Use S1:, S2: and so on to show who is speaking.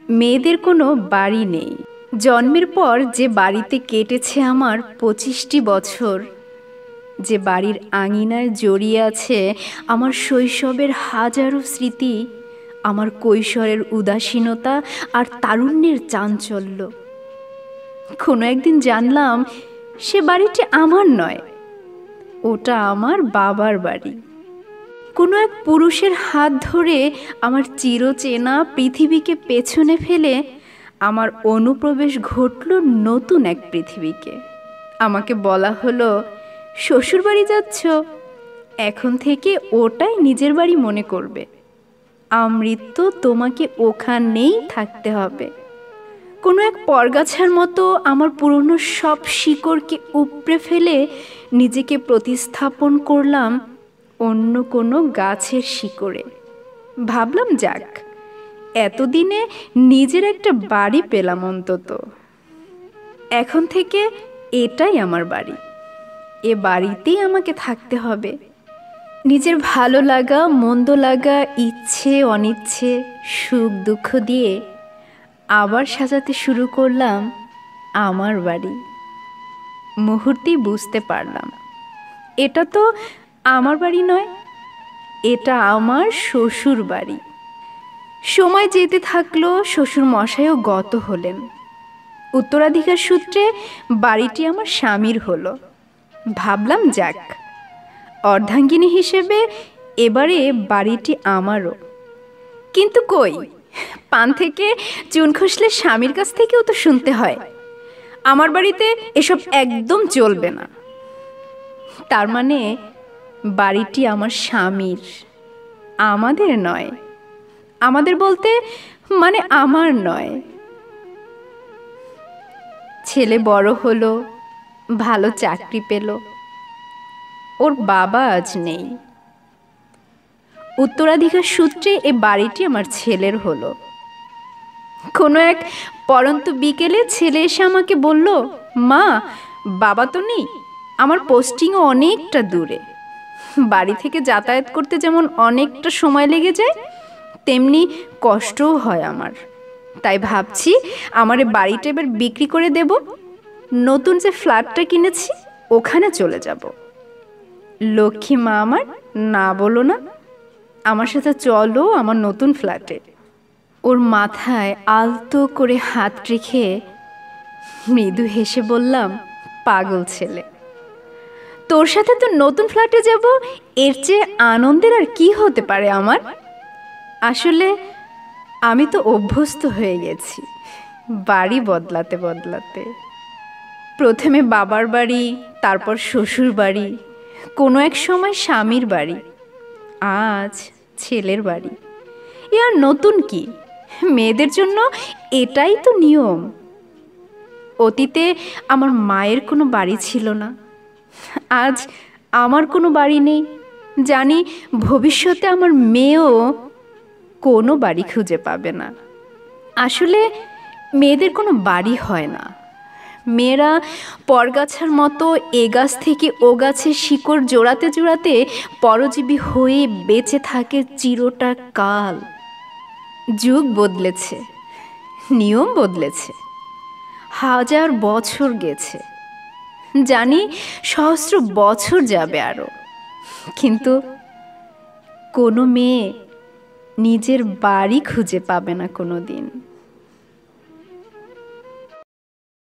S1: মেয়েদের কোনো বাড়ি নেই। জন্মের পর যে বাড়িতে কেটেছে আমার 25টি বছর, যে বাড়ির আঙিনায় জড়িয়ে আছে আমার শৈশবের হাজারো স্মৃতি, আমার কৈশোরের উদাসীনতা আর তারুণ্যের চাঞ্চল্য। কোনো একদিন জানলাম সে বাড়িটি আমার নয়, ওটা আমার বাবার বাড়ি। কোনো এক পুরুষের হাত ধরে আমার চিরচেনা পৃথিবীকে পেছনে ফেলে আমার অনুপ্রবেশ ঘটল নতুন এক পৃথিবীকে। আমাকে বলা হলো, শ্বশুরবাড়ি যাচ্ছ, এখন থেকে ওটাই নিজের বাড়ি মনে করবে, আমৃত্যু তোমাকে ওখানেই থাকতে হবে। কোনো এক পরগাছার মতো আমার পুরনো সব শিকড়কে উপড়ে ফেলে নিজেকে প্রতিস্থাপন করলাম অন্য কোনো গাছের শিকড়ে। ভাবলাম, যাক, এতদিনে নিজের একটা বাড়ি পেলাম অন্তত। এখন থেকে এটাই আমার বাড়ি, এ বাড়িতেই আমাকে থাকতে হবে। নিজের ভালো লাগা মন্দ লাগা, ইচ্ছে অনিচ্ছে, সুখ দুঃখ দিয়ে আবার সাজাতে শুরু করলাম আমার বাড়ি। মুহূর্তেই বুঝতে পারলাম এটা তো আমার বাড়ি নয়, এটা আমার শ্বশুর বাড়ি। সময় যেতে থাকলো, শ্বশুর মশাইও গত হলেন। উত্তরাধিকার সূত্রে বাড়িটি আমার স্বামীর হলো। ভাবলাম, যাক, অর্ধাঙ্গিনী হিসেবে এবারে বাড়িটি আমারও। কিন্তু কই, পান থেকে চুন খসলে স্বামীর কাছ থেকেও তো শুনতে হয় আমার বাড়িতে এসব একদম চলবে না। তার মানে বাড়িটি আমার স্বামীর, আমাদের নয়। আমাদের বলতে মানে আমার নয়। ছেলে বড় হলো, ভালো চাকরি পেল, ওর বাবা আজ নেই। উত্তরাধিকার সূত্রে এ বাড়িটি আমার ছেলের হলো। কোনো এক পরন্ত বিকেলে ছেলে এসে আমাকে বলল, মা, বাবা তো নেই, আমার পোস্টিংও অনেকটা দূরে, বাড়ি থেকে যাতায়াত করতে যেমন অনেকটা সময় লেগে যায়, তেমনি কষ্টও হয় আমার। তাই ভাবছি আমার বাড়িটা এবার বিক্রি করে দেব, নতুন যে ফ্ল্যাটটা কিনেছি ওখানে চলে যাব। লক্ষ্মী মা আমার, না বলো না, আমার সাথে চলো আমার নতুন ফ্ল্যাটে। ওর মাথায় আলতো করে হাত রেখে মৃদু হেসে বললাম, পাগল ছেলে, তোর সাথে তো নতুন ফ্ল্যাটে যাব, এর চেয়ে আনন্দের আর কি হতে পারে আমার। আসলে আমি তো অভ্যস্ত হয়ে গেছি বাড়ি বদলাতে বদলাতে। প্রথমে বাবার বাড়ি, তারপর শ্বশুর বাড়ি, কোনো এক সময় স্বামীর বাড়ি, আজ ছেলের বাড়ি। এ আর নতুন কি, মেয়েদের জন্য এটাই তো নিয়ম। অতীতে আমার মায়ের কোনো বাড়ি ছিল না, আজ আমার কোনো বাড়ি নেই। জানি ভবিষ্যতে আমার মেয়েও কোনো বাড়ি খুঁজে পাবে না। আসলে মেয়েদের কোনো বাড়ি হয় না, মেয়েরা পরগাছার মতো এ গাছ থেকে ও গাছে শিকড় জোড়াতে জোড়াতে পরজীবী হয়ে বেঁচে থাকে চিরটা কাল। যুগ বদলেছে, নিয়ম বদলেছে, হাজার বছর গেছে, জানি সহস্র বছর যাবে আরো, কিন্তু কোনো মেয়ে নিজের বাড়ি খুঁজে পাবে না কোনো দিন।